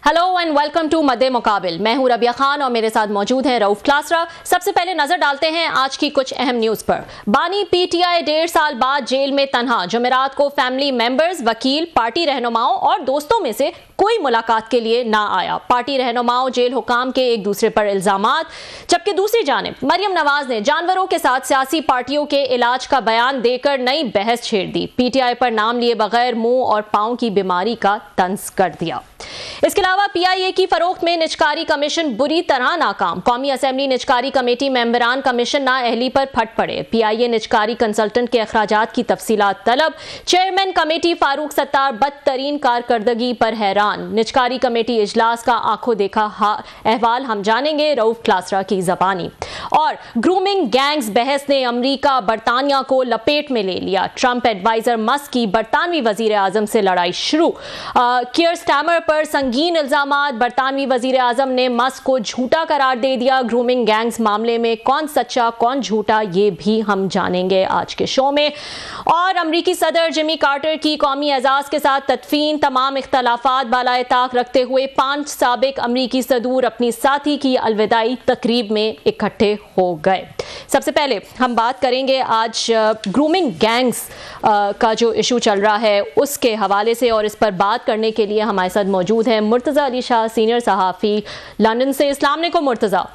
Hello and welcome to मद्दे मुकाबिल। मैं हूं रबिया खान और मेरे साथ मौजूद हैं रऊफ क्लासरा। सबसे पहले नजर डालते हैं आज की कुछ अहम न्यूज पर। बानी पीटीआई 1.5 साल बाद जेल में तन्हा। जुमेरात को फैमिली मेंबर्स, वकील, पार्टी रहनुमाओं और दोस्तों में से कोई मुलाकात के लिए ना आया। पार्टी रहनुमाओं जेल हुकाम के एक दूसरे पर इल्जामात, जबकि दूसरी जानिब मरियम नवाज ने जानवरों के साथ सियासी पार्टियों के इलाज का बयान देकर नई बहस छेड़ दी। पीटीआई पर नाम लिए बगैर मुंह और पांव की बीमारी का तंज कर दिया। इसके अलावा पीआईए की फरोख्त में निजकारी कमीशन बुरी तरह नाकाम। कौमी असेंबली निजकारी कमेटी मेंबरान कमीशन नाअहली पर फट पड़े। पीआईए निजकारी कंसल्टेंट के अखराजात की तफसीलात तलब। चेयरमैन कमेटी फारूक सत्तार बदतरीन कारकर्दगी पर हैरान। निजकारी कमेटी इजलास का आंखों देखा अहवाल हम जानेंगे रऊफ क्लासरा की जबानी। और ग्रूमिंग गैंग्स बहस ने अमरीका बरतानिया को लपेट में ले लिया। ट्रंप एडवाइजर मस्क की बरतानवी वजीर आजम से लड़ाई शुरू। कियर स्टामर पर संगीन इल्जामात। बरतानवी वजीर आजम ने मस्क को झूठा करार दे दिया। ग्रूमिंग गैंग्स मामले में कौन सच्चा कौन झूठा ये भी हम जानेंगे आज के शो में। और अमरीकी सदर जिमी कार्टर की कौमी एजाज के साथ तदफीन। तमाम इख्तलाफात बालाए ताक रखते हुए 5 साबिक अमरीकी सदूर अपनी साथी की अलविदाई तकरीब में इकट्ठे हो गए। सबसे पहले हम बात करेंगे आज ग्रूमिंग गैंग्स का जो इशू चल रहा है उसके हवाले से, और इस पर बात करने के लिए हमारे साथ मौजूद है मुर्तज़ा अली शाह, सीनियर सहाफ़ी लंदन से। अस्सलाम वालेकुम Murtaza.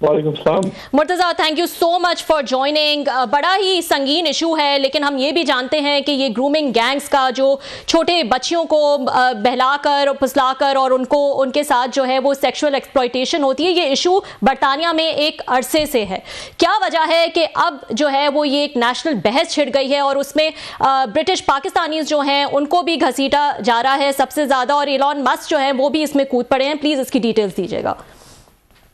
Murtaza, thank you so much for joining. बड़ा ही संगीन इशू है, लेकिन हम ये भी जानते हैं कि ये ग्रूमिंग गैंग्स का जो छोटे बच्चियों को बहलाकर फुसलाकर और उनको उनके साथ जो है वो सेक्सुअल एक्सप्लॉयटेशन होती है, ये इशू बरतानिया में एक अरसे से है। क्या वजह है कि अब जो है वो ये एक नेशनल बहस छिड़ गई है और उसमें ब्रिटिश पाकिस्तानीज जो हैं उनको भी घसीटा जा रहा है सबसे ज़्यादा, और एलन मस्क जो है वो भी इसमें कूद पड़े हैं? प्लीज़ इसकी डिटेल्स दीजिएगा।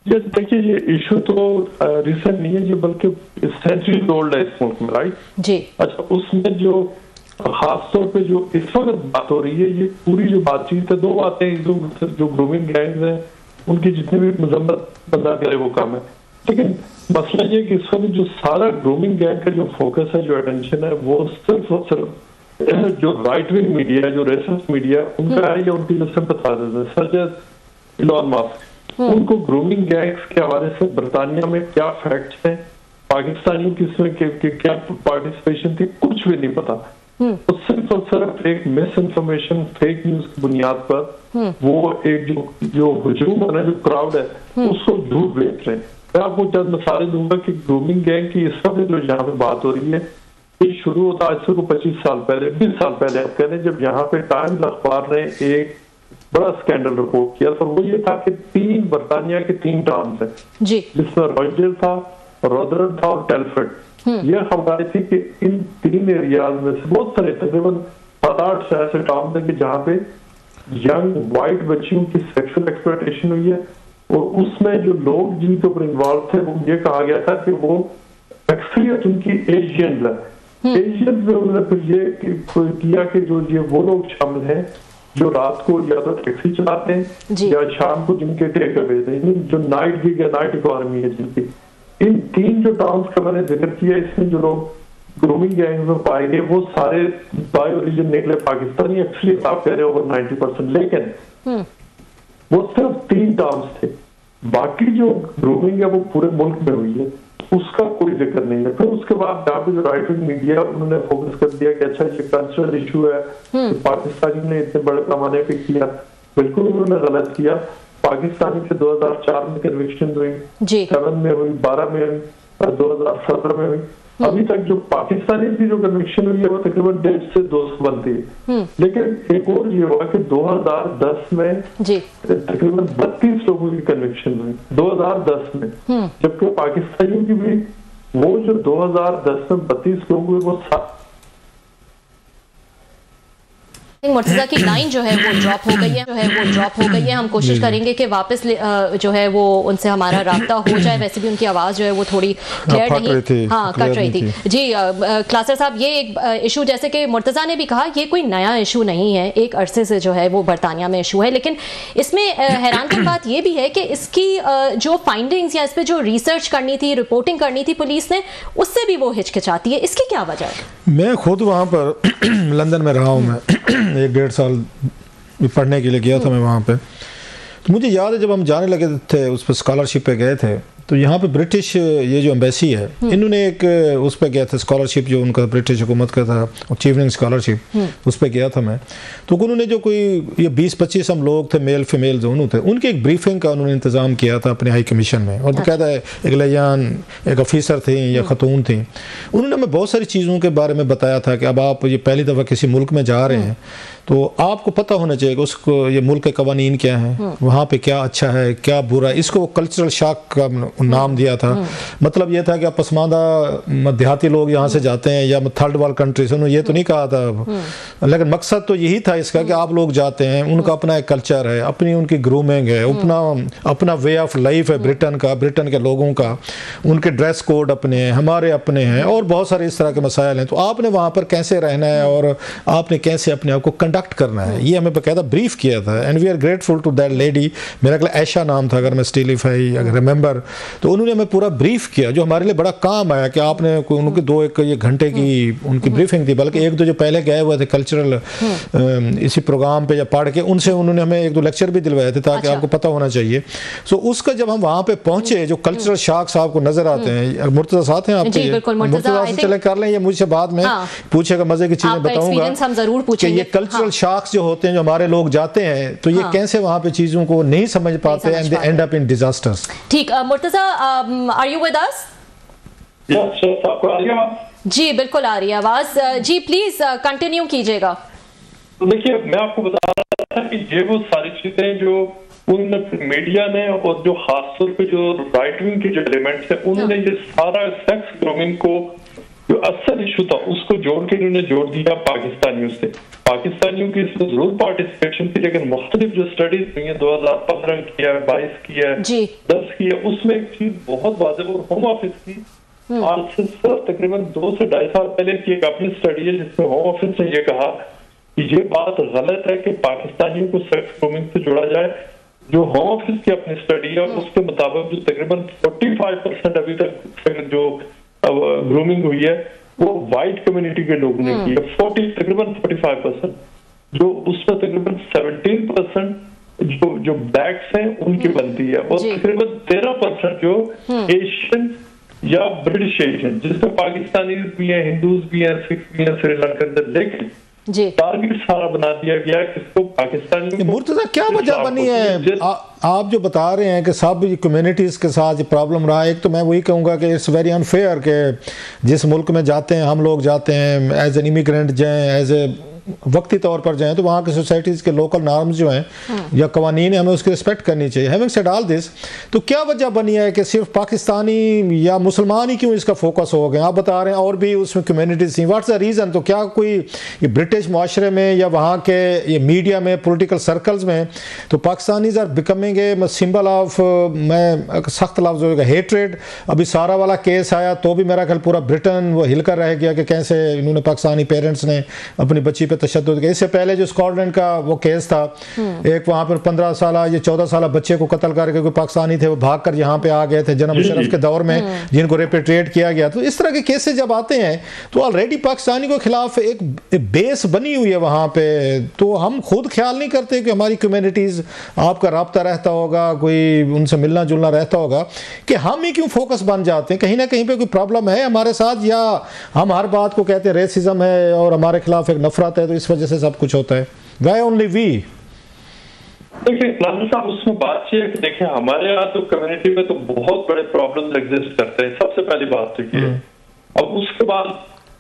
देखिए, ये इशू तो रिसेंट नहीं है जी, बल्कि सेंचुरी ओल्ड है इस मुल्क में, राइट जी। अच्छा, उसमें जो खास तौर पे जो इस वक्त बात हो रही है, ये पूरी जो बातचीत है, दो बातें जो ग्रूमिंग गैंग्स हैं उनकी जितनी भी मजम्मत बंदा करे वो कम है। लेकिन मसला ये कि इस वक्त जो सारा ग्रूमिंग गैंग का जो फोकस है, जो अटेंशन है, वो सिर्फ और सिर्फ जो राइट विंग मीडिया है, जो रेसिस्ट मीडिया उनका है या उनकी सिंपैथाइजर्स है, सच एज एलन मस्क। उनको ग्रूमिंग गैंग्स के हवाले से बरतानिया में क्या फैक्ट्स हैं, पाकिस्तानियों की इसमें क्या पार्टिसिपेशन थी, कुछ भी नहीं पता। तो सिर्फ और सिर्फ एक मिस इन्फॉर्मेशन, फेक न्यूज की बुनियाद पर वो एक जो हुजूम है ना, जो क्राउड है, उसको झूठ बेच रहे हैं। मैं आपको चंद मिसालें दूंगा कि ग्रूमिंग गैंग की इस वक्त जो यहाँ पे बात हो रही है, ये शुरू होता आज से 25 साल पहले, 20 साल पहले आप कह रहे हैं, जब यहाँ पे टाइम्स अखबार ने एक बड़ा स्कैंडल रिपोर्ट किया। और वो ये था कि बरतानिया के 3 टाउन्स हैं जिसमें रॉयडेल था, रॉदरन था और टेलफर्ड। ये खबर थी कि इन 3 एरियाज में से बहुत सारे तकरीबन 7-8 से ऐसे टाउन थे कि जहाँ पे यंग वाइट बच्चियों की सेक्सुअल एक्सप्लॉयटेशन हुई है, और उसमें जो लोग जिनके ऊपर इन्वॉल्व थे वो ये कहा गया था कि वो एक्सपीरियंस उनकी एशियंस है। एशियंस में उन्होंने फिर ये किया कि जो ये वो लोग शामिल हैं जो रात को या तो टैक्सी चलाते हैं या शाम को जिनके टेक अवे हैं, जो नाइट गिग या नाइट इकोनॉमी है जिनकी। इन 3 जो टाउन्स का मैंने जिक्र किया, इसमें जो लोग ग्रूमिंग गैंग्स में पाए गए वो सारे बाय ओरिजिन निकले पाकिस्तानी। एक्चुअली आप कह रहे हो 90%, लेकिन वो सिर्फ 3 टाउन्स थे। बाकी जो ग्रूमिंग है वो पूरे मुल्क में हुई है, उसका कोई जिक्र नहीं है। फिर उसके बाद जहाँ पे जो राइट विंग मीडिया उन्होंने फोकस कर दिया कि अच्छा ये कल्चरल इशू है, तो पाकिस्तानी ने इतने बड़े पैमाने पे किया। बिल्कुल उन्होंने गलत किया। पाकिस्तानी से 2004 में कन्विक्शन हुई, 7 में हुई, 12 में हुई, 2017 में हुई। अभी तक जो पाकिस्तानी की जो कन्विक्शन हुई है वो तकरीबन 150 से 200 बनती है। लेकिन एक और ये हुआ कि 2010 में तकरीबन 32 लोगों की कन्विक्शन हुई 2010 में, जबकि पाकिस्तानियों की भी वो जो 2010 में 32 लोग हुए वो मुर्तज़ा की लाइन जो है वो ड्रॉप हो गई है। हम कोशिश करेंगे कि वापस जो है वो उनसे हमारा राब्ता हो जाए। वैसे भी उनकी आवाज़ जो है वो थोड़ी क्लियर नहीं, कट रही थी जी। क्लासर साहब, ये एक इशू जैसे कि मुर्तज़ा ने भी कहा, ये कोई नया इशू नहीं है, एक अरसे से जो है वो बरतानिया में इशू है। लेकिन इसमें हैरानकुन बात ये भी है कि इसकी जो फाइंडिंग्स या इस पर जो रिसर्च करनी थी, रिपोर्टिंग करनी थी पुलिस ने, उससे भी वो हिचकिचाती है। इसकी क्या वजह है? मैं खुद वहाँ पर लंदन में रहा हूँ, मैं 1-1.5 साल पढ़ने के लिए गया था मैं वहाँ पे। तो मुझे याद है जब हम जाने लगे थे उस पर स्कॉलरशिप पे गए थे, तो यहाँ पे ब्रिटिश ये जो एम्बेसी है इन्होंने एक उस पर गया था स्कॉलरशिप जो उनका ब्रिटिश हुकूमत का था, अचीवमेंट स्कॉलरशिप, उस पर गया था मैं। तो उन्होंने जो कोई ये 20-25 हम लोग थे, मेल फीमेल दोनों थे, उनकी एक ब्रीफिंग का उन्होंने इंतज़ाम किया था अपने हाई कमीशन में। और कहता है एक लियान एक ऑफिसर थी या खतून थी, उन्होंने हमें बहुत सारी चीज़ों के बारे में बताया था कि अब आप ये पहली दफ़ा किसी मुल्क में जा रहे हैं तो आपको पता होना चाहिए कि उसको ये मुल्क के कवानीन क्या हैं, वहाँ पे क्या अच्छा है क्या बुरा है। इसको कल्चरल शॉक का नाम दिया था। मतलब ये था कि आप पसमानदा देहाती लोग यहाँ से जाते हैं या थर्ड वर्ल्ड कंट्री से, उन्होंने ये तो नहीं कहा था, लेकिन मकसद तो यही था इसका कि आप लोग जाते हैं, उनका अपना एक कल्चर है, अपनी उनकी ग्रूमिंग है, अपना वे ऑफ लाइफ है ब्रिटेन का, ब्रिटेन के लोगों का, उनके ड्रेस कोड अपने हैं, हमारे अपने हैं, और बहुत सारे इस तरह के मसाइल हैं। तो आपने वहाँ पर कैसे रहना है और आपने कैसे अपने आप को कंडक्ट करना है, ये हमें बकायदा ब्रीफ किया था। And we are grateful to that lady, मेरा ख्याल ऐशा नाम था अगर मैं स्टिल इफ आई अगर रिमेंबर। तो उन्होंने हमें पूरा ब्रीफ किया जो हमारे लिए बड़ा काम आया कि आपने उनके 2-1 घंटे की उनकी ब्रीफिंग थी, बल्कि 1-2 जो पहले गए हुए थे कल्चरल इसी प्रोग्राम पे या पढ़ के, उनसे उन्होंने हमें 1-2 लेक्चर भी दिलवाए थे ताकि आपको पता होना चाहिए। सो उसका जब हम वहाँ पे पहुंचे जो कल्चरल शॉक्स आपको नजर आते हैं, मुर्तजा साथ हैं आपके, मुर्तजा से चले कर लें, ये मुझसे बाद में पूछेगा, मजे की चीजें बताऊंगा कि ये कल्चरल शॉक्स जो होते हैं जो हमारे लोग जाते हैं तो ये कैसे वहाँ पे चीजों को नहीं समझ पाते and they end up in disasters. ठीक, Murtaza are you with us? जी बिल्कुल आ रही है आवाज जी, प्लीज कंटिन्यू कीजिएगा। तो देखिए मैं आपको बता रहा था कि ये वो सारी चीजें जो उन मीडिया ने और जो खासतौर पे जो राइट विंग के जो एलिमेंट्स है उन्होंने ये सारा सेक्स ग्रूमिंग को जो असल इशू था उसको जोड़ के इन्होंने जोड़ दिया पाकिस्तानियों से। पाकिस्तानियों की इसमें जरूर पार्टिसिपेशन थी, लेकिन मुख्तलिफ जो स्टडीज हुई है 2015 की है, 22 की है, 10 की है, उसमें एक चीज बहुत वाज़ेह और होम ऑफिस की आज से सिर्फ तकरीबन 2 से 2.5 साल पहले की एक अपनी स्टडी है जिसमें होम ऑफिस ने ये कहा कि ये बात गलत है कि पाकिस्तानियों को सेक्स ग्रूमिंग से जोड़ा जाए। जो होम ऑफिस की अपनी स्टडी है उसके मुताबिक जो तकरीबन 45% अभी तक जो ग्रूमिंग हुई है वो वाइट कम्युनिटी के लोगों ने की है, तकरीबन 45%, जो उसमें तकरीबन 17% जो ब्लैक्स हैं उनकी बनती है, और तकरीबन 13% जो एशियन या ब्रिटिश एशियन, जिसमें पाकिस्तानी भी हैं, हिंदूज भी हैं, सिख भी हैं श्रीलंकन, लेकिन टारगेट सारा बना दिया गया किसको, पाकिस्तानी। मुर्तजा क्या वजह बनी है? आप जो बता रहे हैं कि सब कम्युनिटीज़ के साथ ये प्रॉब्लम रहा है, एक तो मैं वही कहूँगा कि इट्स वेरी अनफेयर कि जिस मुल्क में जाते हैं हम लोग जाते हैं एज एन इमिग्रेंट जाएँ, एज ए वक्ती तौर पर जाएँ, तो वहाँ की सोसाइटीज़ के लोकल नॉर्म्स जो हैं या कवानीन है हमें उसकी रिस्पेक्ट करनी चाहिए। हैविंग सेड ऑल दिस, तो क्या वजह बनी है कि सिर्फ पाकिस्तानी या मुसलमान ही क्यों इसका फोकस हो गए? आप बता रहे हैं और भी उसमें कम्युनिटीज़ थी, व्हाट्स द रीज़न? तो क्या कोई ये ब्रिटिश माशरे में या वहाँ के ये मीडिया में पोलिटिकल सर्कल्स में तो Pakistanis are becoming a symbol of, मैं सख्त लफ्ज़ होगा, हेट्रेड। अभी सारा वाला केस आया तो भी मेरा ख्याल पूरा ब्रिटेन वो हिलकर रह गया कि कैसे इन्होंने पाकिस्तानी पेरेंट्स ने अपनी बच्ची पे तशद्दुद किया। इससे पहले जो स्कॉटलैंड का वो केस था, एक वहाँ पर 15 साल या 14 साल बच्चे को कत्ल करके कोई पाकिस्तानी थे वो भाग कर यहाँ पे आ गए थे जनाब मुशर्रफ के दौर में, जिनको रेपेट्रिएट किया गया। तो इस तरह के केसेस जब आते हैं तो ऑलरेडी पाकिस्तानी के खिलाफ एक बेस बनी हुई है वहाँ पे, तो हम खुद ख्याल नहीं करते कि हमारी कम्युनिटीज़ आपका रब्ता रहता होगा, कोई उनसे मिलना जुलना रहता होगा, कि हम ही क्यों फोकस बन जाते हैं? कहीं ना कहीं पे कोई प्रॉब्लम है हमारे साथ, या हम हर बात को कहते हैं रेसिज्म है और हमारे खिलाफ एक नफरत है तो इस वजह से सब कुछ होता है? Why only we? देखिए नाज़िर साहब, उसमें बात ये है कि देखिए हमारे यहाँ तो कम्युनिटी में तो बहुत बड़े प्रॉब्लम्स एग्जिस्ट करते हैं, सबसे पहली बात तो ये। अब उसके बाद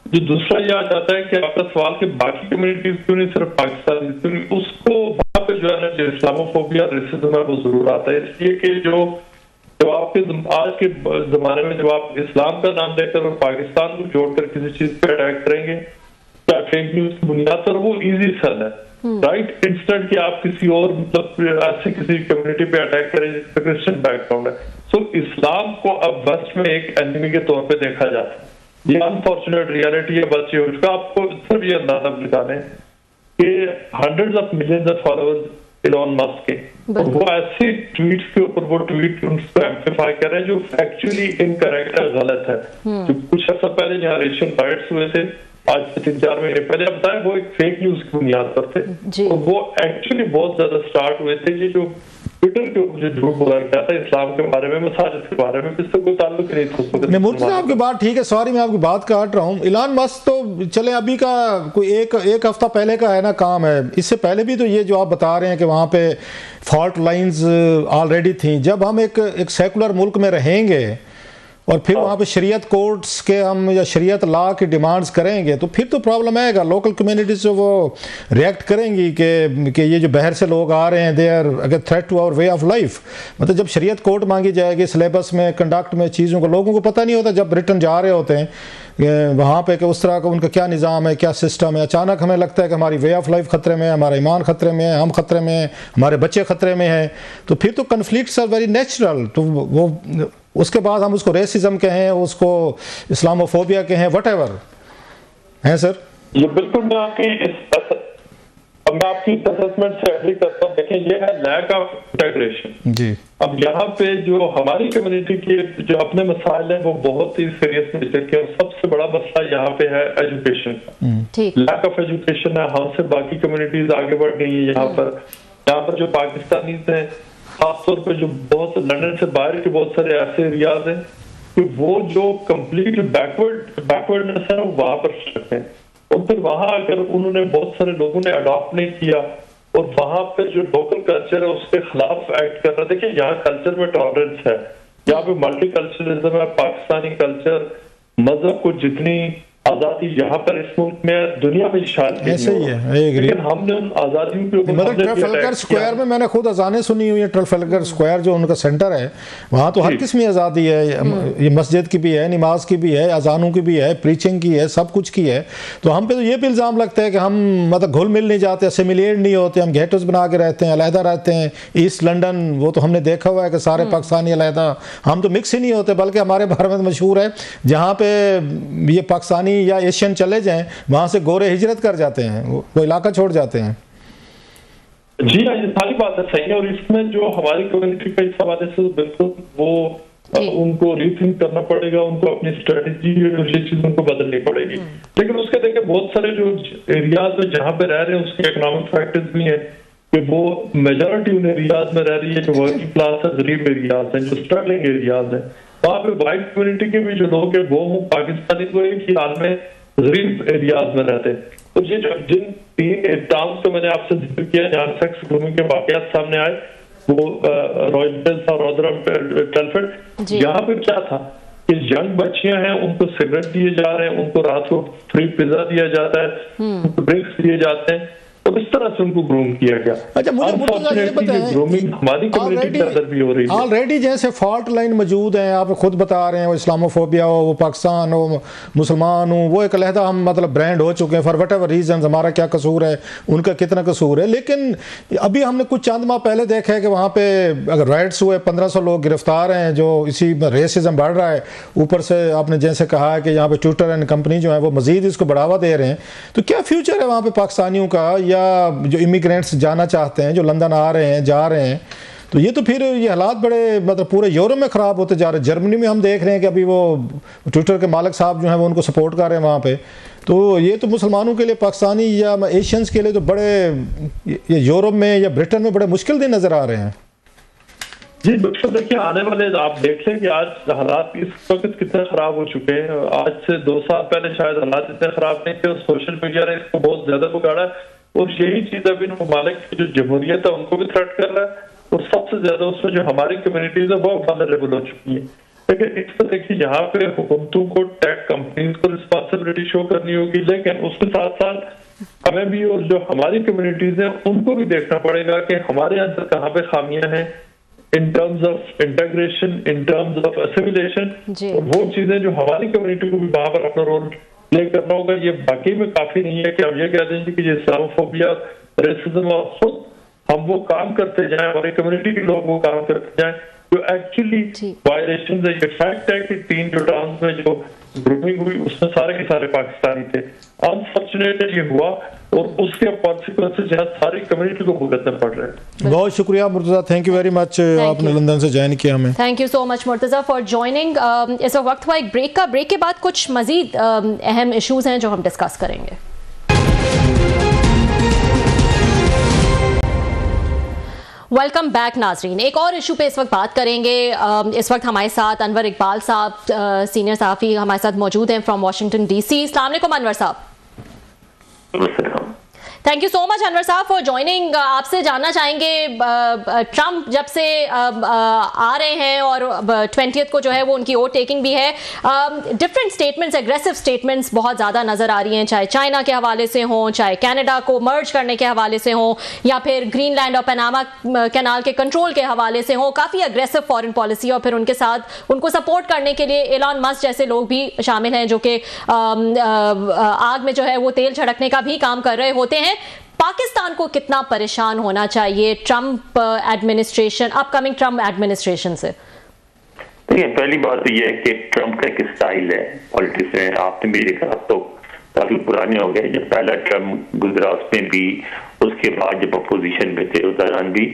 जो दूसरा ये आ जाता है कि आपका सवाल कि बाकी कम्युनिटीज क्यों नहीं, सिर्फ पाकिस्तान क्यों नहीं, उसको वहाँ पे जो है ना जो इस्लामोफोबिया रेसिज्म है वो जरूर आता है। इसलिए कि जो आपके आज के जमाने में जब आप इस्लाम का नाम लेकर और पाकिस्तान को जोड़कर किसी चीज पे अटैक करेंगे क्या फेक न्यूज की बुनियाद पर, वो इजी सल है, राइट? इंस्टेंट कि आप किसी और मतलब ऐसे किसी कम्युनिटी पे अटैक करें जिसका क्रिश्चियन बैकग्राउंड है। सो इस्लाम को अब वेस्ट में एक एनिमी के तौर पे देखा जाता है। ये अनफॉर्चुनेट रियलिटी है बच्चे, उसका आपको सिर्फ ये अंदाजा लगाने कि hundreds of millions of followers Elon Musk के, वो ऐसे ट्वीट्स के ऊपर वो ट्वीट उनको एम्प्लीफाई कर रहे हैं जो फैक्चुअली इनकरेक्ट है, गलत है। जो कुछ अर्सा पहले यहाँ रेशियल राइट्स हुए थे आज से 3-4 महीने पहले आप बताएं, वो एक फेक न्यूज की बुनियाद पर थे। और वो एक्चुअली बहुत ज्यादा स्टार्ट हुए थे, ये जो ट्विटर के ऊपर जो झूठ बोला गया था इस्लाम के बारे में, मसाजिद के बारे में, जिससे कोई ताल्लुक नहीं था। मुर्तज़ा आपकी बात ठीक है, सॉरी मैं आपकी बात काट रहा हूँ। इलान मस्क तो चले अभी का कोई एक हफ्ता पहले का है ना काम है, इससे पहले भी तो ये जो आप बता रहे हैं कि वहाँ पे फॉल्ट लाइंस ऑलरेडी थी। जब हम एक सेकुलर मुल्क में रहेंगे और फिर वहाँ पे शरीयत कोर्ट्स के हम या शरीयत लॉ की डिमांड्स करेंगे तो फिर तो प्रॉब्लम आएगा। लोकल कम्युनिटीज जो वो रिएक्ट करेंगी कि ये जो बाहर से लोग आ रहे हैं दे आर अगर threat to our way of life. मतलब जब शरीयत कोर्ट मांगी जाएगी सिलेबस में, कंडक्ट में, चीज़ों को लोगों को पता नहीं होता जब ब्रिटेन जा रहे होते हैं वहाँ पे कि उस तरह का उनका क्या निज़ाम है, क्या सिस्टम है। अचानक हमें लगता है कि हमारी वे ऑफ लाइफ ख़तरे में है, हमारा ईमान ख़तरे में है, हम ख़तरे में हैं, हमारे बच्चे ख़तरे में हैं। तो फिर तो कन्फ्लिक्ट्स आर वेरी नेचुरल। तो वो उसके बाद हम उसको रेसिज्म कहें, उसको इस्लामोफोबिया कहें, व्हाटएवर हैं सर। ये बिल्कुल मैं आपकी असेसमेंट से एग्री करता हूँ। देखें, ये है लैक ऑफ इंटीग्रेशन जी। अब यहाँ पे जो हमारी कम्युनिटी के जो अपने मसाइल हैं वो बहुत ही सीरियस नेचर के, और सबसे बड़ा मसला यहाँ पे है एजुकेशन का। लैक ऑफ एजुकेशन है, हमसे बाकी कम्युनिटीज आगे बढ़ गई है। यहाँ पर जो पाकिस्तानी हैं खासतौर पर, जो बहुत लंदन से बाहर के बहुत सारे ऐसे एरियाज हैं कि वो जो कम्प्लीट बैकवर्डनेस है वो वहां पर स्टक है। और फिर वहां अगर उन्होंने बहुत सारे लोगों ने अडॉप्ट नहीं किया और वहां पे जो लोकल कल्चर है उसके खिलाफ एक्ट कर रहा है। देखिए, यहाँ कल्चर में टॉलरेंस है, यहाँ पे मल्टी कल्चरलिज्म है। पाकिस्तानी कल्चर, मजहब को जितनी आजादी यहाँ पर इस मुल्क में दुनिया में शायद ऐसे ही है, लेकिन हमने उन आजादियों के ऊपर मतलब ट्रफलगर स्क्वायर में मैंने खुद अजानें सुनी हुई है। ट्रफलगर स्क्वायर जो उनका सेंटर है वहाँ तो हर किस्म की आज़ादी है। ये मस्जिद की भी है, नमाज की भी है, अजानों की भी है, प्रीचिंग की है, सब कुछ की है। तो हम पे तो ये भी इल्ज़ाम लगता है कि हम मतलब घुल मिल नहीं जाते, असिमिलेट नहीं होते, हम गेटोस बना के रहते हैं, अलहदा रहते हैं। ईस्ट लंदन वो तो हमने देखा हुआ है कि सारे पाकिस्तानी अलहदा, हम तो मिक्स ही नहीं होते। बल्कि हमारे बारे में मशहूर है जहाँ पे ये पाकिस्तानी या एशियन चले जाएं वहां से गोरे हिजरत कर जाते हैं, वो इलाका छोड़ जाते हैं। जी हाँ, ये सारी बात है, सही है। और इसमें जो हमारी कम्युनिटी का इस हवाले से बिल्कुल वो उनको रीथिंक करना पड़ेगा, उनको अपनी स्ट्रेटेजी और ये चीज उनको बदलनी पड़ेगी। लेकिन उसके देखे बहुत सारे जो एरियाज में जहाँ पे रह रहे हैं उसके इकोनॉमिक फैक्टर्स भी हैं कि वो मेजोरिटी उन एरियाज में रह रही है जो वर्किंग क्लास है, गरीब एरियाज हैं, जो स्ट्रगलिंग एरियाज हैं। वहाँ पे वाइट कम्युनिटी के भी जो लोग हैं वो पाकिस्तानी को एक ही हाल में गरीब एरियाज में रहते हैं। तो ये जिन 3 टाउन्स को मैंने आपसे जिक्र किया जहाँ सेक्स ग्रूमिंग के वाकयात सामने आए, वो रॉयल और रोदरम टेलफोर्ड, यहाँ पे क्या था कि यंग बच्चियां हैं, उनको सिगरेट दिए जा रहे हैं, उनको रात को फ्री पिज्जा दिया जाता है, उनको ड्रिंक्स दिए जाते हैं, तो इस तरह से उनको ग्रूम किया गया। अच्छा, मुझे ग्रूमिंग हमारी कम्युनिटी के अंदर भी हो रही है ऑलरेडी। जैसे फॉल्ट लाइन मौजूद हैं, आप खुद बता रहे हैं, वो इस्लामोफोबिया हो, वो पाकिस्तान हो, मुसलमान हो, वो एक अलहदा हम मतलब ब्रांड हो चुके हैं फॉर वट एवर रीजन। हमारा क्या कसूर है, उनका कितना कसूर है। लेकिन अभी हमने कुछ चंद माह पहले देखा है कि वहाँ पे अगर राइट्स हुए 1500 लोग गिरफ्तार हैं, जो इसी रेसिज्म बढ़ रहा है। ऊपर से आपने जैसे कहा है कि यहाँ पे ट्विटर एंड कंपनी जो है वो मजीद इसको बढ़ावा दे रहे हैं। तो क्या फ्यूचर है वहाँ पे पाकिस्तानियों का, या जो इमिग्रेंट्स जाना चाहते हैं, जो लंदन आ रहे हैं, जा रहे हैं? तो ये तो फिर ये हालात बड़े मतलब पूरे यूरोप में ख़राब होते जा रहे हैं। जर्मनी में हम देख रहे हैं कि अभी वो ट्विटर के मालिक साहब जो हैं वो उनको सपोर्ट कर रहे हैं वहाँ पे। तो ये तो मुसलमानों के लिए, पाकिस्तानी या एशियंस के लिए तो बड़े ये यूरोप में या ब्रिटेन में बड़े मुश्किल दिन नज़र आ रहे हैं। जी बिल्कुल, देखिए आने वाले आप देख लें कि आज हालात इस वक्त कितने खराब हो चुके हैं। आज से 2 साल पहले शायद हालात इतने खराब नहीं थे और सोशल मीडिया ने इसको बहुत ज्यादा बिगाड़ा है। और यही चीज अभी ममालिक की जो जमहूरियत है उनको भी थ्रेट कर रहा है, और सबसे ज्यादा उसमें जो हमारी कम्युनिटीज है वो वल्नरेबल हो चुकी है। लेकिन इस पर देखिए यहाँ पे हुकूमतों को, टेक कंपनीज को रिस्पॉन्सिबिलिटी शो करनी होगी, लेकिन उसके साथ साथ हमें भी और जो हमारी कम्युनिटीज है उनको भी देखना पड़ेगा कि हमारे अंदर कहाँ पे खामियां हैं in terms of integration, in terms of assimilation. वो चीजें जो हमारी कम्युनिटी को भी वहां पर अपना रोल प्ले करना होगा। ये बाकी में काफी नहीं है कि हम ये कह देंगे कि ये इस्लामोफोबिया, रेसिज्म, और खुद हम वो काम करते जाएं, हमारी कम्युनिटी के लोग वो काम करते जाएं जो एक्चुअली वायलेशन है। ये फैक्ट है कि 3 जो टाउन्स में जो ग्रूमिंग हुई उसमें सारे के सारे पाकिस्तानी थे। अनफॉर्चुनेटली ये हुआ और उसके कॉन्सिक्वेंसेस यहाँ सारी कम्युनिटी को भुगतने पड़ रहे हैं। बहुत शुक्रिया Murtaza, thank you very much, आपने लंदन से ज्वाइन किया हमें। Thank you so much Murtaza for joining. इस वक्त हुआ एक ब्रेक का, ब्रेक के बाद कुछ मजीद अहम इश्यूज हैं जो हम डिस्कस करेंगे। वेलकम बैक नाजरीन, एक और इशू पे इस वक्त बात करेंगे। इस वक्त हमारे साथ अनवर इकबाल साहब, सीनियर सहाफ़ी हमारे साथ मौजूद हैं फ्रॉम वाशिंगटन DC। अस्सलाम वालेकुम अनवर साहब। Thank you so much Anwar साहब फॉर ज्वाइनिंग। आपसे जानना चाहेंगे, ट्रंप जब से आ रहे हैं और 20th को जो है वो उनकी वोट टेकिंग भी है, डिफरेंट स्टेटमेंट्स, एग्रेसिव स्टेटमेंट्स बहुत ज़्यादा नज़र आ रही हैं, चाहे चाइना के हवाले से हों, चाहे कनाडा को मर्ज करने के हवाले से हों, या फिर ग्रीनलैंड और पनामा कैनाल के कंट्रोल के हवाले से हों। काफ़ी अग्रेसिव फॉरेन पॉलिसी, और फिर उनके साथ उनको सपोर्ट करने के लिए एलन मस्क जैसे लोग भी शामिल हैं, जो कि आग में जो है वो तेल छिड़कने का भी काम कर रहे होते हैं। पाकिस्तान को कितना परेशान होना चाहिए Trump administration, upcoming Trump administration से? देखिए, पहली बात तो यह है कि ट्रंप का एक स्टाइल है पॉलिटिक्स में, आपने भी देखा, तो काफी पुराने हो गए। जब पहला ट्रंप गुजरा उसमें भी, उसके बाद जब अपोजिशन में थे उस दौरान भी,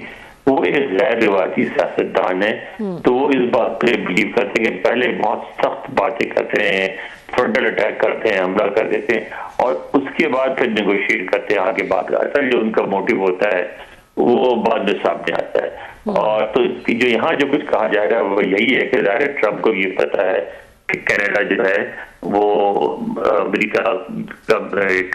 वो एक गैर रिवायती सियासतदान है। तो वो इस बात पे बिलीव करते हैं कि पहले बहुत सख्त बातें करते हैं, फ्रंटल अटैक करते हैं, हमला कर देते हैं, और उसके बाद फिर नेगोशिएट करते हैं आगे बात। असल जो उनका मोटिव होता है वो बाद में सामने आता है। और तो जो यहाँ जो कुछ कहा जा रहा है वो यही है कि ज़ाहिर ट्रंप को ये पता है कि कनाडा जो है वो अमेरिका का एक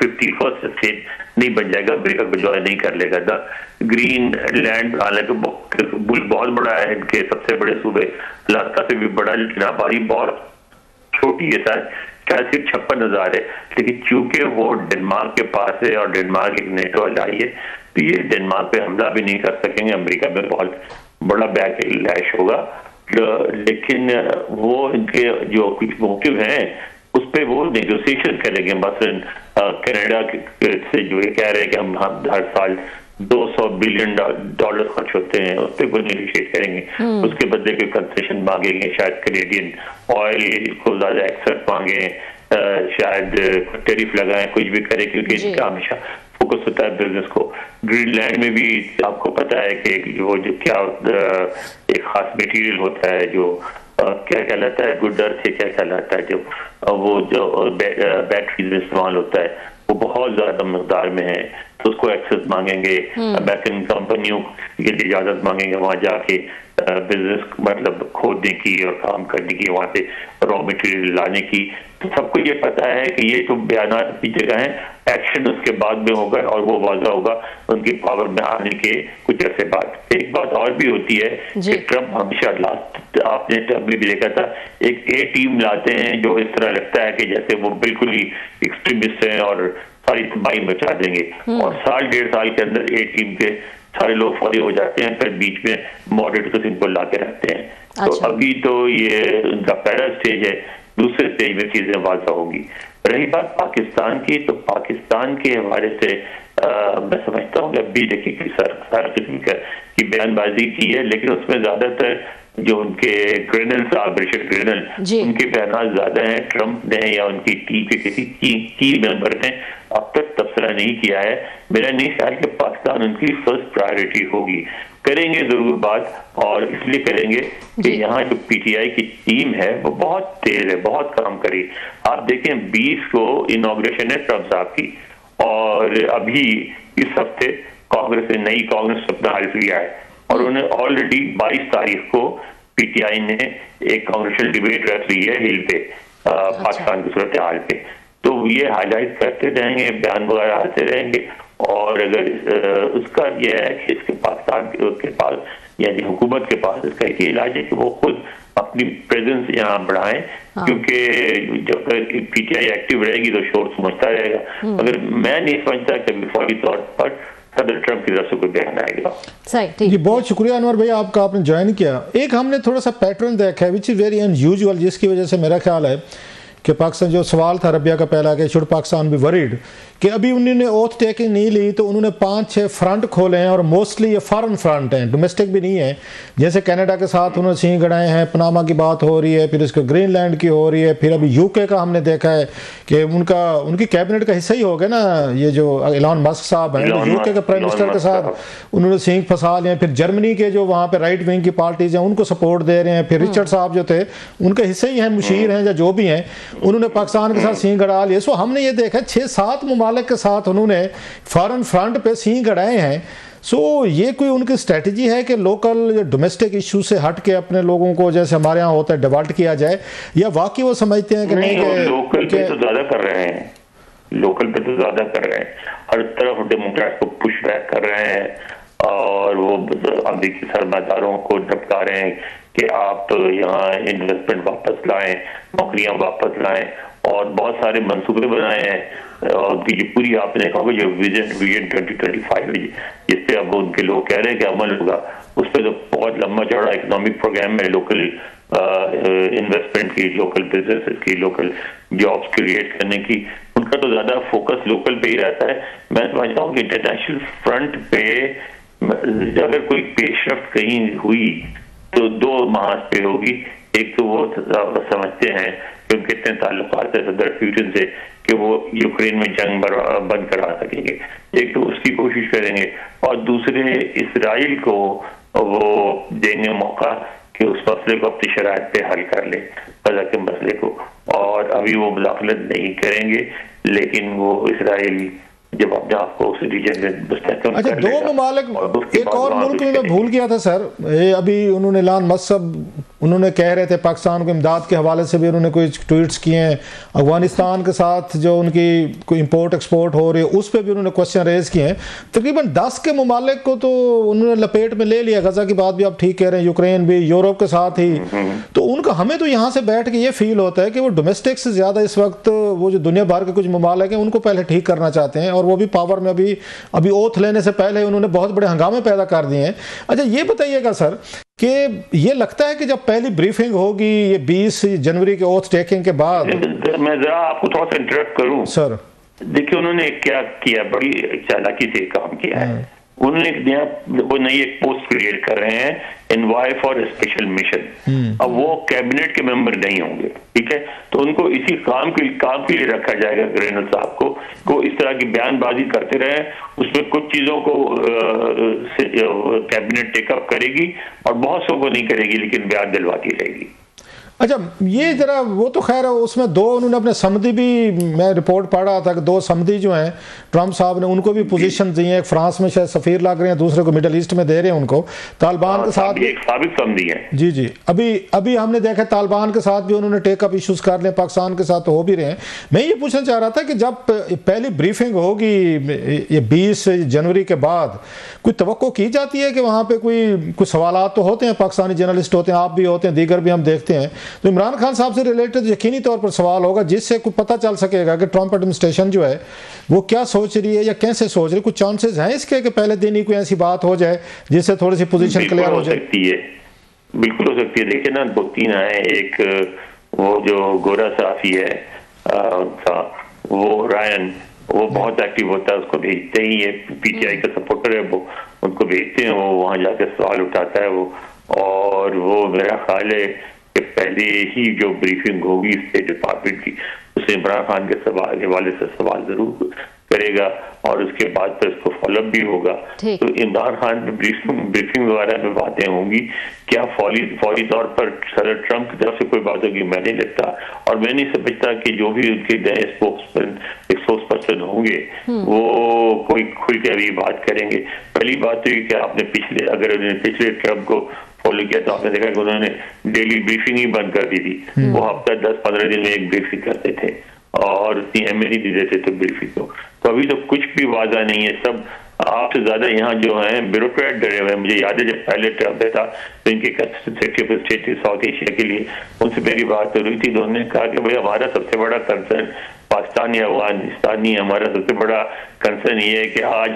51st स्टेट नहीं बन जाएगा, अमेरिका को ज्वाइन नहीं कर लेगा। द ग्रीन लैंड हालांकि बहुत बड़ा है, इनके सबसे बड़े सूबे अलास्का से भी बड़ा, लेकिन आबादी बहुत छोटी है, शायद सिर्फ 56,000 है। लेकिन चूंकि वो डेनमार्क के पास है और डेनमार्क एक नेटो अलाई है, तो ये डेनमार्क पे हमला भी नहीं कर सकेंगे। अमेरिका में बहुत बड़ा बैकलैश होगा, लेकिन वो इनके जो कुछ मोटिव हैं उस पर वो नेगोशिएशन करेंगे। मसलन कनाडा से जो ये कह रहे हैं कि हम हर साल $200 बिलियन खर्च होते हैं, उस पर वो नेगोशिएट करेंगे, उसके बदले कोई कंसेशन मांगेंगे, शायद कैनेडियन ऑयल को ज्यादा एक्सेस मांगे, शायद टैरिफ लगाएं, कुछ भी करें, क्योंकि इनका हमेशा फोकस होता है बिजनेस को। ग्रीनलैंड में भी आपको पता है कि वो जो क्या एक खास मटेरियल होता है जो क्या कहलाता है, गुड अर्थ से क्या कहलाता है, जो वो जो बैटरीज में इस्तेमाल होता है, वो बहुत ज्यादा मकदार में है, तो उसको एक्सेस मांगेंगे। अमेरिकन कंपनियों के लिए इजाजत मांगेंगे वहां जाके बिजनेस मतलब खोदने की और काम करने की, वहां से रॉ मटेरियल लाने की। तो सबको ये पता है कि ये तो बयान की जगह है, एक्शन उसके बाद में होगा और वो वाज़ा होगा उनकी पावर में आने के कुछ अर्से बाद। एक बात और भी होती है कि ट्रंप हमेशा लास्ट, आपने भी देखा था, एक ए टीम लाते हैं जो इस तरह लगता है कि जैसे वो बिल्कुल ही एक्सट्रीमिस्ट हैं और सारी तबाही मचा देंगे, और साल 1.5 साल के अंदर ए टीम के सारे लोग फौरी हो जाते हैं, फिर बीच में मॉडरेट को इनको ला के रखते हैं। तो अभी तो ये उनका पहला स्टेज है, दूसरे स्टेज में चीजें वाज़ा होंगी। रही बात पाकिस्तान की, तो पाकिस्तान के हवाले से मैं समझता हूँ कि अभी देखिए कि सरकार की बयानबाजी की है, लेकिन उसमें ज्यादातर जो उनके ग्रेनल साहब, रिचर्ड ग्रेनल, उनके बयान ज्यादा हैं। ट्रंप ने या उनकी टीम के किसी की मेंबर ने अब तक तबसरा नहीं किया है। मेरा नहीं ख्याल कि पाकिस्तान उनकी फर्स्ट प्रायोरिटी होगी। करेंगे जरूर बात, और इसलिए करेंगे कि यहाँ जो पीटीआई की टीम है वो बहुत तेज है, बहुत काम करी। आप देखें 20 को इनॉग्रेशन है ट्रंप साहब की, और अभी इस हफ्ते कांग्रेस ने नई कांग्रेस अपना हल्फ लिया है, और उन्हें ऑलरेडी 22 तारीख को पीटीआई ने एक कांग्रेसियल डिबेट रख ली है हिल पे, पाकिस्तान की सूरत हाल पे। तो ये हाईलाइट करते रहेंगे, बयान वगैरह आते रहेंगे, और अगर उसका यह है कि इसके पाकिस्तान के पास यानी हुकूमत के पास इसका एक इलाज है कि वो खुद अपनी प्रेजेंस यहाँ बढ़ाएं, क्योंकि जब पीटीआई एक्टिव रहेगी तो शोर समझता रहेगा। अगर मैं नहीं समझता कि फौरी तौर पर सदर ट्रंप की तरफ से कोई बयान आएगा। जी बहुत शुक्रिया अनवर भैया आपका, आपने ज्वाइन किया। एक हमने थोड़ा सा पैटर्न देखा है विच इज़ वेरी अनयूजुअल, जिसकी वजह से मेरा ख्याल है कि पाकिस्तान जो सवाल था रबिया का पहला कि शुड पाकिस्तान भी वरीड कि अभी उन्होंने ओथ टेकिंग नहीं ली तो उन्होंने 5-6 फ्रंट खोले हैं और मोस्टली ये फॉरेन फ्रंट हैं, डोमेस्टिक भी नहीं है। जैसे कनाडा के साथ उन्होंने सींग गड़ाए हैं, पनामा की बात हो रही है, फिर इसको ग्रीनलैंड की हो रही है, फिर अभी यूके का हमने देखा है कि उनकी कैबिनेट का हिस्सा ही हो गया ना ये जो एलन मस्क साहब हैं, यूके के प्राइम मिनिस्टर के साथ उन्होंने सींग फंसा लिए। फिर जर्मनी के जो वहाँ पे राइट विंग की पार्टीज हैं उनको सपोर्ट दे रहे हैं। फिर रिचर्ड साहब जो थे उनके हिस्से ही हैं, मुशीर हैं या जो भी हैं, उन्होंने पाकिस्तान के साथ सींग गड़ा लिए। सो हमने ये देखा 6-7 मुमालिक के साथ उन्होंने फॉरेन फ्रंट पे सींग गड़ाए हैं। सो ये कोई उनकी स्ट्रेटजी है कि लोकल डोमेस्टिक इशू से हट के अपने लोगों को जैसे हमारे यहाँ होता है डिवाल्ट किया जाए, या वाकई वो समझते हैं कि नहीं लोकल पे तो ज्यादा कर रहे हैं, लोकल पे तो ज्यादा कर रहे हैं, हर तरफ डेमोक्रेट को पुश बैक कर रहे हैं और वो अमेरिकी सरमादारों को धमका रहे हैं कि आप यहाँ इन्वेस्टमेंट वापस लाएं, नौकरियां वापस लाएं, और बहुत सारे मंसूबे बनाए हैं। और ये पूरी आपने देखा होगा जो विजन 2025 जिस पे अब उनके लोग कह रहे हैं कि अमल होगा, उस पर तो बहुत लंबा चौड़ा इकोनॉमिक प्रोग्राम है, लोकल इन्वेस्टमेंट की, लोकल बिजनेसेस की, लोकल जॉब्स क्रिएट करने की। उनका तो ज्यादा फोकस लोकल पे ही रहता है। मैं समझता हूँ कि इंटरनेशनल फ्रंट पे अगर कोई पेशरफ्त कहीं हुई तो 2 महाज पे होगी। एक तो वो समझते हैं कि उनके इतने ताल्लुकात है सदर पुतिन से कि वो यूक्रेन में जंग बंद करा सकेंगे, एक तो उसकी कोशिश करेंगे, और दूसरे इसराइल को वो देंगे मौका कि उस मसले को अपनी शराइत पे हल कर ले, गजा के मसले को। और अभी वो मुदाखलत नहीं करेंगे, लेकिन वो इसराइल जब अपने आप को उस रीजन में मुस्तहकम अच्छा, 2 ममालिक, एक और मुल्क में मैं भूल गया था सर, ये अभी उन्होंने एलन मस्क उन्होंने कह रहे थे पाकिस्तान को इमदाद के हवाले से भी उन्होंने कुछ ट्वीट्स किए हैं। अफगानिस्तान के साथ जो उनकी कोई इंपोर्ट एक्सपोर्ट हो रही है उस पर भी उन्होंने क्वेश्चन रेज किए हैं। तकरीबन 10 के ममालिक को तो उन्होंने लपेट में ले लिया। गजा की बात भी आप ठीक कह रहे हैं, यूक्रेन भी, यूरोप के साथ ही। तो उनका हमें तो यहाँ से बैठ के ये फील होता है कि वो डोमेस्टिक से ज़्यादा इस वक्त वो जो दुनिया भर के कुछ ममालिक हैं उनको पहले ठीक करना चाहते हैं, और वो भी पावर में अभी ओथ लेने से पहले उन्होंने बहुत बड़े हंगामे पैदा कर दिए हैं। अच्छा, ये बताइएगा सर कि ये लगता है कि जब पहली ब्रीफिंग होगी ये 20 जनवरी के ओथ टेकिंग के बाद, मैं जरा आपको थोड़ा सा इंटरप्ट करूं सर। देखिए उन्होंने क्या किया, बड़ी चालाकी से काम किया है। उन्होंने नई एक पोस्ट क्रिएट कर रहे हैं, एनवाय फॉर स्पेशल मिशन। अब वो कैबिनेट के मेंबर नहीं होंगे, ठीक है, तो उनको इसी काम के लिए रखा जाएगा। ग्रेनल साहब को इस तरह की बयानबाजी करते रहे, उसमें कुछ चीजों को कैबिनेट टेकअप करेगी और बहुत सौ को नहीं करेगी, लेकिन बयान दिलवाती रहेगी। अच्छा, ये जरा वो तो खैर उसमें 2 उन्होंने अपने समधी भी, मैं रिपोर्ट पढ़ रहा था कि 2 समधी जो हैं ट्रंप साहब ने उनको भी पोजीशन दी है। एक फ्रांस में शायद सफीर लग रहे हैं, दूसरे को मिडल ईस्ट में दे रहे हैं उनको। तालिबान के साथ एक साबित समधी है। जी अभी हमने देखा तालिबान के साथ भी उन्होंने टेकअप इश्यूज कर लिए, पाकिस्तान के साथ तो हो भी रहे हैं। मैं ये पूछना चाह रहा था कि जब पहली ब्रीफिंग होगी ये 20 जनवरी के बाद, कोई तवक्को की जाती है कि वहाँ पे कोई सवालात तो होते हैं, पाकिस्तानी जर्नलिस्ट होते हैं, आप भी होते हैं, दीगर भी हम देखते हैं, तो इमरान खान साहब से रिलेटेड यकीनी तौर पर सवाल होगा जिससे कुछ पता चल सकेगा कि ट्रंप एडमिनिस्ट्रेशन जो है वो क्या सोच रही है या कैसे सोच रही है। कुछ चांसेस हैं इसके कि पहले दिन ही कोई ऐसी बात हो जाए जिससे थोड़ी सी पोजीशन क्लियर हो जाए? बिल्कुल हो सकती है। देखिए ना, 2-3 आए, एक वो जो गोरा साफी है उनका, वो रायन, वो बहुत एक्टिव होता है, उसको भेजते ही है, पीटीआई का सपोर्टर है, वो उनको भेजते हैं, वो वहां जाके सवाल उठाता है वो। और वो मेरा ख्याल है कि पहले ही जो ब्रीफिंग होगी स्टेट डिपार्टमेंट की, उसे इमरान खान के हवाले से सवाल जरूर करेगा और उसके बाद फिर उसको फॉलोअप भी होगा। तो इमरान खान की ब्रीफिंग वगैरह में बातें होंगी। क्या फौरी तौर पर सदर ट्रंप की तरफ से कोई बात होगी, मैं नहीं लगता। और मैं नहीं समझता कि जो भी उनके नए स्पोक्सपर्सन होंगे वो कोई खुल के अभी बात करेंगे। पहली बात तो ये कि आपने पिछले ट्रंप को फॉलो किया तो आपने देखा कि उन्होंने डेली ब्रीफिंग ही बंद कर दी थी। वो हफ्ता 10-15 दिन में एक ब्रीफिंग करते थे और उतनी अहमियत नहीं देते थे ब्रीफिंग को। तो अभी तो कुछ भी वादा नहीं है। सब आपसे ज्यादा यहाँ जो है ब्यूरोक्रेट डरे हुए हैं। मुझे याद है जब पहले ट्रंप था तो इनके secretary of state south Asia के लिए उनसे मेरी बात हो रही थी, तो उन्होंने कहा कि भाई हमारा सबसे बड़ा कंसर्न पाकिस्तान या अफगानिस्तान नहीं है, हमारा सबसे बड़ा कंसर्न ये है कि आज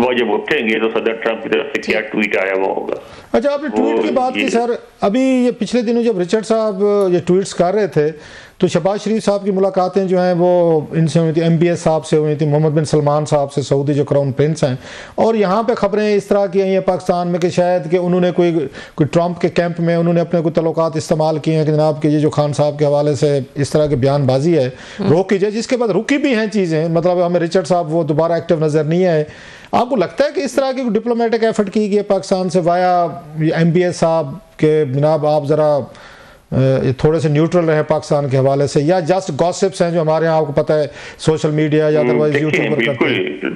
सुबह जब उठेंगे तो सदर ट्रंप की तरफ से क्या ट्वीट आया वो होगा। अच्छा, आपने ट्वीट की बात की सर, अभी ये पिछले दिनों जब रिचर्ड साहब ये ट्वीट्स कर रहे थे तो शहबाज शरीफ साहब की मुलाकातें जो हैं वो इनसे हुई थी, MBS साहब से हुई थी, मोहम्मद बिन सलमान साहब से, सऊदी जो क्राउन प्रिंस हैं, और यहाँ पे खबरें इस तरह की आई हैं पाकिस्तान में कि शायद कि उन्होंने कोई ट्रंप के कैंप में उन्होंने अपने कोई तल्लुकात इस्तेमाल किए हैं कि जनाब कि ये जो खान साहब के हवाले से इस तरह की बयानबाजी है रोक की जाए, जिसके बाद रुकी भी हैं चीज़ें, मतलब हमें रिचर्ड साहब वो दोबारा एक्टिव नज़र नहीं आए। आपको लगता है कि इस तरह की डिप्लोमेटिक एफर्ट की गई है पाकिस्तान से वाया MBS साहब के जनाब आप ज़रा थोड़े से न्यूट्रल रहे पाकिस्तान के हवाले से, या जस्ट गॉसिप्स हैं जो हमारे यहाँ आपको पता है सोशल मीडिया या अदरवाइज यूट्यूब पर करते हैं?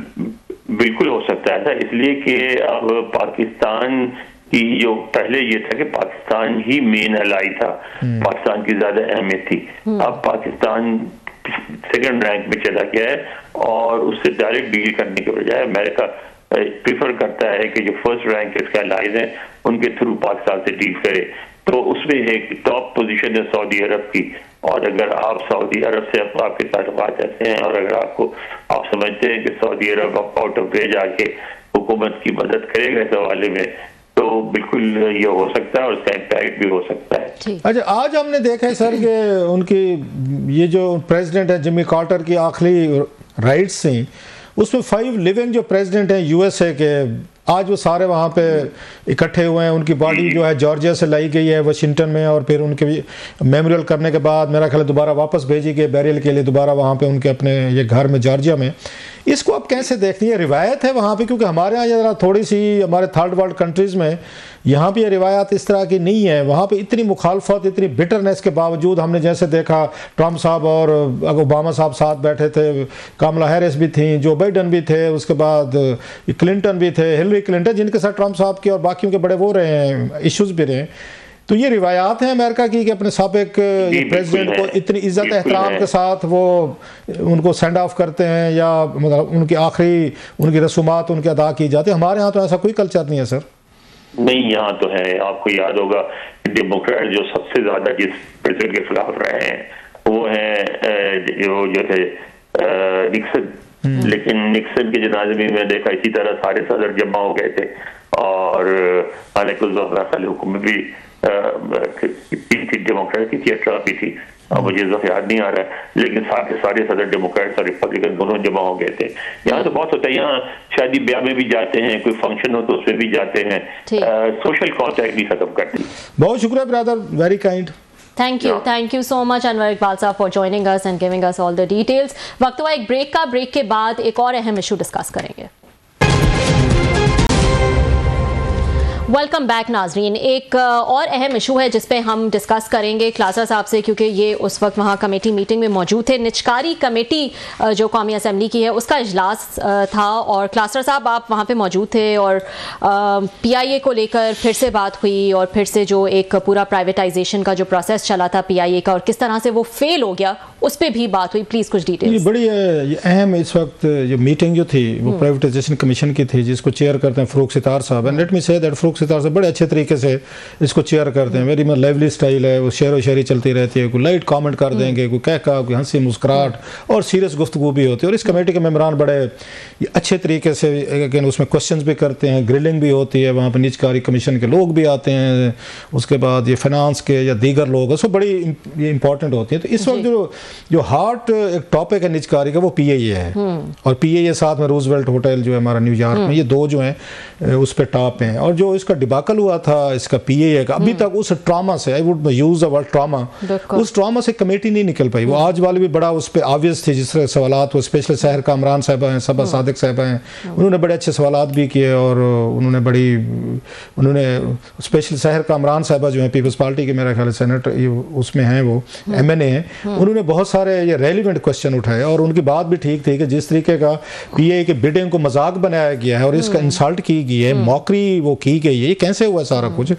बिल्कुल हो सकता है, इसलिए कि अब पाकिस्तान की जो पहले ये था कि पाकिस्तान ही मेन अलाई था, पाकिस्तान की ज्यादा अहमियत थी, अब पाकिस्तान सेकंड रैंक में चला गया है और उससे डायरेक्ट डील करने के बजाय अमेरिका प्रीफर करता है कि जो फर्स्ट रैंक के उसके अलाइज हैं उनके थ्रू पाकिस्तान से डील करे। तो उसमें एक टॉप पोजीशन है सऊदी अरब की, और अगर आप सऊदी अरब से आपके ताल्लुकात ऐसे हैं और अगर आप समझते हैं कि सऊदी अरब आउट ऑफ वे जाके हुकूमत की मदद करेगा इस हवाले में, तो बिल्कुल ये हो सकता है और उसका इम्पैक्ट भी हो सकता है। अच्छा, आज हमने देखा है सर कि उनकी ये जो प्रेसिडेंट है जिमी कार्टर की आखिरी राइट्स थी, उसमें 5 लिविंग जो प्रेसिडेंट हैं USA के, आज वो सारे वहाँ पे इकट्ठे हुए हैं। उनकी बॉडी जो है जॉर्जिया से लाई गई है वाशिंगटन में, और फिर उनके मेमोरियल करने के बाद मेरा ख्याल दोबारा वापस भेजी गई बैरियल के लिए दोबारा वहाँ पे उनके अपने ये घर में जॉर्जिया में। इसको आप कैसे देखती हैं? रिवायत है वहाँ पे, क्योंकि हमारे यहाँ ज़रा थोड़ी सी हमारे थर्ड वर्ल्ड कंट्रीज़ में यहाँ पे ये रिवायत इस तरह की नहीं है। वहाँ पे इतनी मुखालफत, इतनी बिटरनेस के बावजूद हमने जैसे देखा ट्रंप साहब और ओबामा साहब साथ बैठे थे, कमला हैरिस भी थी, जो बाइडन भी थे, उसके बाद क्लिंटन भी थे, हिलरी क्लिंटन, जिनके साथ ट्रंप साहब के और बाकियों के बड़े वो रहे हैं इश्यूज़ भी रहे। तो ये रिवायात हैं अमेरिका की कि अपने साबिक प्रेसिडेंट को इतनी इज्जत एहतराम के साथ वो उनको सेंड ऑफ करते हैं, या मतलब उनकी आखिरी उनकी रसूमात उनके अदा की जाती है। हमारे यहाँ तो ऐसा कोई कल्चर नहीं है सर। नहीं, यहाँ तो है। आपको याद होगा डेमोक्रेट जो सबसे ज्यादा जिस प्रेसिडेंट के खिलाफ रहे हैं वो है जो थे निक्सन, लेकिन निक्सन के जनाजे में मैंने देखा इसी तरह सारे सदर जमा हो गए थे, और हालांकि उस वक्त हुकूमत भी डेमोक्रेट की थी, ट्रंप भी थी, मुझे याद नहीं आ रहा है, लेकिन सारे सदर डेमोक्रेट और रिपब्लिकन दोनों जमा हो गए थे। यहाँ तो बहुत होता है, यहाँ शादी ब्याह में भी जाते हैं, कोई फंक्शन हो तो उसमें भी जाते हैं, सोशल कॉन्टैक्ट भी खत्म करते हैं। बहुत शुक्रिया brother, very kind. Thank you so much Anwar Iqbal साहब for joining us and giving us all the details। वक्त हुआ एक ब्रेक का, ब्रेक के बाद एक और अहम इशू डिस्कस करेंगे। वेलकम बैक नाजरीन। एक और अहम इशू है जिस पे हम डिस्कस करेंगे क्लासर साहब से, क्योंकि ये उस वक्त वहाँ कमेटी मीटिंग में मौजूद थे। निचकारी कमेटी जो कौमी असम्बली की है उसका इजलास था और क्लासर साहब आप वहाँ पे मौजूद थे, और PIA को लेकर फिर से बात हुई, और फिर से जो एक पूरा प्राइवेटाइजेशन का जो प्रोसेस चला था PIA का और किस तरह से वो फेल हो गया उस पर भी बात हुई। प्लीज़ कुछ डिटेल्स। बड़ी अहम इस वक्त जो मीटिंग जो थी वो प्राइवेटाइजेशन कमीशन की थी, जिसको चेयर करते हैं फ़रूख सितार साहब। And let me say that Farukh sitar से बड़े अच्छे तरीके से इसको चेयर करते हैं। वेरी मच लाइवली स्टाइल है, वो शेर व शायरी चलती रहती है, कोई लाइट कमेंट कर देंगे, कोई कहका, कोई हंसी मुस्कुराहट, और सीरियस गुफ्तगू भी होती है। और इस कमेटी के मेंबरान बड़े अच्छे तरीके से अगेन उसमें क्वेश्चंस भी करते हैं, ग्रिलिंग भी होती है, वहाँ पर निजकारी कमीशन के लोग भी आते हैं, उसके बाद ये फाइनेंस के या दीगर लोग, उसको बड़ी ये इंपॉर्टेंट होती है। तो इस वक्त जो हार्ट एक टॉपिक है निजकारी का वो PIA है, और PIA साथ में रूजवेल्ट होटल जो है हमारा न्यूयॉर्क में, ये दो जो हैं उस पर टॉप हैं। और जो इसका डिबाकल हुआ था इसका PIA का, अभी तक उस ट्रामा से, I would use the word trauma, उस ट्रामा से कमेटी नहीं निकल पाई। वो आज वाले भी बड़ा उस पर ऑब्वियस थे जिस तरह सवालात, वो स्पेशल शहर का इमरान साहबा हैं, सबा सादिक साहबा हैं, उन्होंने बड़े अच्छे सवालात भी किए, और उन्होंने स्पेशल शहर का इमरान साहबा जो है पीपल्स पार्टी के मेरा ख्याल सेनेट उसमें हैं, वो MNA हैं, उन्होंने बहुत सारे ये रेलिवेंट क्वेश्चन उठाए। और उनकी बात भी ठीक थी कि जिस तरीके का PIA के बिडिंग को मजाक बनाया गया है और इसका इंसल्ट की गई है, मॉकरी वो की गई है, ये कैसे हुआ सारा कुछ।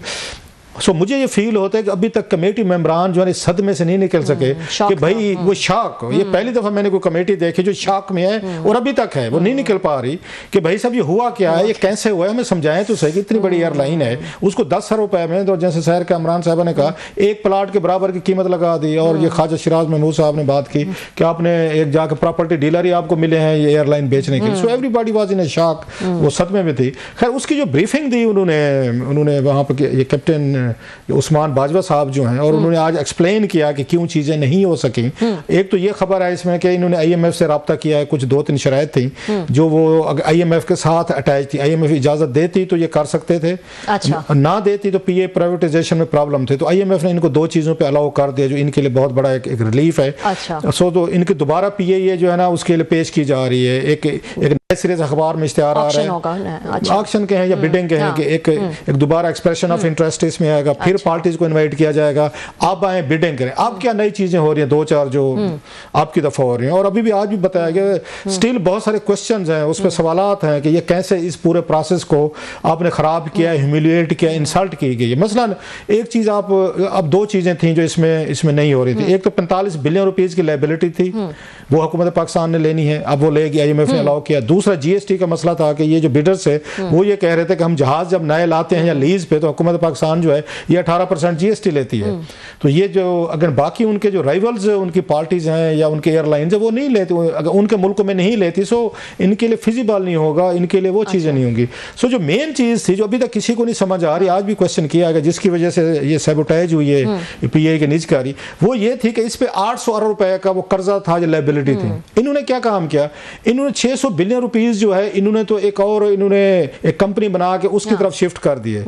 सो मुझे ये फील होता है कि अभी तक कमेटी मेंबरान जो है सदमे से नहीं निकल सके कि भाई वो शॉक, ये पहली दफ़ा मैंने कोई कमेटी देखी जो शॉक में है और अभी तक है, वो नहीं निकल पा रही कि भाई साहब ये हुआ क्या है, ये कैसे हुआ है, हमें समझाएं तो सही कि इतनी बड़ी एयरलाइन है उसको 10 अरब रुपए में, तो जैसे शहर के इमरान साहब ने कहा, एक प्लाट के बराबर की कीमत लगा दी। और ये ख्वाजा शिराज महमूद साहब ने बात की कि आपने एक जाके प्रॉपर्टी डीलर ही आपको मिले हैं ये एयरलाइन बेचने के लिए। So everybody was in a shock, वो सदमे में थी। खैर उसकी जो ब्रीफिंग दी उन्होंने वहाँ पर ये कैप्टन उस्मान बाजवा साहब जो हैं, और उन्होंने आज एक्सप्लेन किया कि क्यों चीज़ें नहीं हो सकी। एक तो ये खबर है इसमें कि इन्होंने IMF से रब्ता किया है, कुछ 2-3 शराइत थी जो वो IMF के साथ अटैच थी। IMF इजाज़त देती तो ये कर सकते थे, अच्छा। ना देती तो PA प्राइवेटाइजेशन में प्रॉब्लम थे, तो IMF ने इनको 2 चीज़ों पे अलाउ कर दिया जो इनके लिए बहुत बड़ा एक रिलीफ है। अच्छा। सो तो इनके दोबारा PA जो है ना उसके लिए पेश की जा रही है। एक नए सिरे से अखबार में इश्तिहार आ रहा है, ऑक्शन के हैं या बिडिंग के हैं कि एक दोबारा एक्सप्रेशन ऑफ इंटरेस्ट इसमें आएगा, फिर पार्टीज को इनवाइट किया जाएगा, आप आए बिडिंग करें। अब क्या नई चीजें हो रही हैं 2-4 जो आपकी दफा हो रही हैं, और अभी भी आज भी बताया गया स्टिल बहुत सारे क्वेश्चंस हैं, उस पर सवालात हैं कि ये कैसे इस पूरे प्रोसेस को आपने खराब किया, ह्यूमिलिएट किया, इंसल्ट की गई है। मसलन एक चीज अब 2 चीजें थी जो इसमें नहीं हो रही थी। एक तो 45 बिलियन रुपीज की लायबिलिटी थी, वो हुकूमत पाकिस्तान ने लेनी है, अब वो लेगी, IMF ने अलाउ किया। दूसरा GST का मसला था कि ये जो बिडर्स है वो ये कह रहे थे कि हम जहाज जब नए लाते हैं या लीज पे तो हुकूमत पाकिस्तान जो है ये 18% GST लेती है। तो ये जो अगर बाकी उनके जो राइवल्स उनकी पार्टीज हैं या उनके एयरलाइंस है वो नहीं लेती, अगर उनके मुल्क में नहीं लेती, सो इनके लिए फिजिबल नहीं होगा, इनके लिए वो चीज़ें नहीं होंगी। सो जो मेन चीज़ थी जो अभी तक किसी को नहीं समझ आ रही, आज भी क्वेश्चन किया गया जिसकी वजह से ये सैबोटेज हुई है PA के निजकारी, वो ये थी कि इस पे 800 अरब रुपए का वो कर्जा था जो लायबिलिटी थी। इन्होंने क्या काम किया, इन्होंने 600 बिलियन रुपीज जो है इन्होंने तो एक एक कंपनी बना के उसकी तरफ शिफ्ट कर दिए।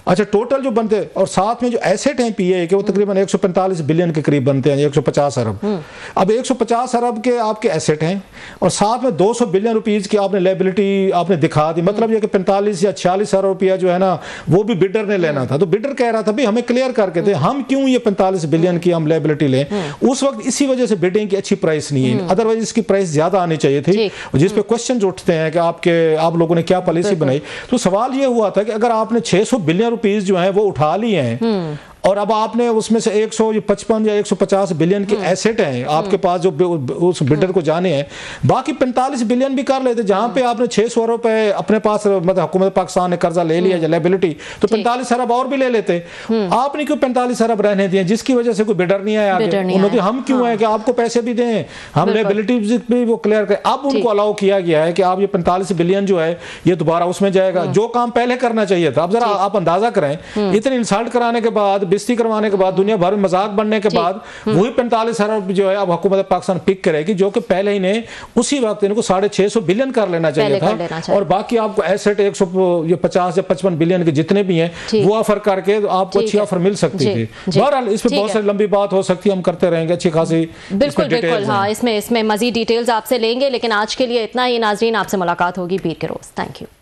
अच्छा टोटल जो बनते, और साथ में जो एसेट हैं PA के वो तकरीबन 145 बिलियन के करीब बनते हैं, 150 अरब। अब 150 अरब के आपके एसेट हैं और साथ में 200 बिलियन रुपीज की आपने लायबिलिटी आपने दिखा दी। मतलब ये कि 45 या 46 अरब रुपया जो है ना वो भी बिडर ने लेना था। तो बिडर कह रहा था भाई हमें क्लियर करके दे, हम क्यों ये 45 बिलियन की हम लायबिलिटी लें। उस वक्त इसी वजह से बिडिंग की अच्छी प्राइस नहीं है, अदरवाइज इसकी प्राइस ज्यादा आनी चाहिए थी। जिस पे क्वेश्चन उठते हैं कि आप लोगों ने क्या पॉलिसी बनाई, तो सवाल ये हुआ था कि अगर आपने 600 बिलियन रुपीस जो है वो उठा लिए हैं और अब आपने उसमें से 155 या 150 बिलियन के एसेट हैं आपके पास जो उस बिल्डर को जाने हैं, बाकी 45 बिलियन भी कर लेते। जहां पे आपने 600 अरब रुपए अपने पास मतलब हुकूमत पाकिस्तान ने कर्जा ले लिया लायबिलिटी, तो 45 अरब और भी ले लेते। आपने क्यों 45 अरब रहने दिए, जिसकी वजह से कोई बिल्डर नहीं आया आगे। उन्होंने हम क्यों है कि आपको पैसे भी दें, हम लायबिलिटी भी वो क्लियर करें। अब उनको अलाउ किया गया है कि आप ये 45 बिलियन जो है ये दोबारा उसमें जाएगा, जो काम पहले करना चाहिए था। अब जरा आप अंदाजा करें, इतने इंसल्ट कराने के बाद, बेइज्जती करवाने के बाद, दुनिया भर में मजाक बनने के बाद वही 45 अरब जो है अब हुकूमत पाकिस्तान पिक करेगी, जो कि पहले ही ने उसी वक्त इनको 650 बिलियन कर लेना चाहिए था। और बाकी आपको एसेट 150 या 55 बिलियन के जितने भी हैं वो ऑफर करके आपको अच्छी ऑफर मिल सकती थी। बहरहाल इस पर बहुत सारी लंबी बात हो सकती है, हम करते रहेंगे अच्छी खासी। बिल्कुल बिल्कुल, हाँ इसमें मजीद डिटेल्स आपसे लेंगे, लेकिन आज के लिए इतना ही। नाजरीन आपसे मुलाकात होगी पीर के रोज। Thank you.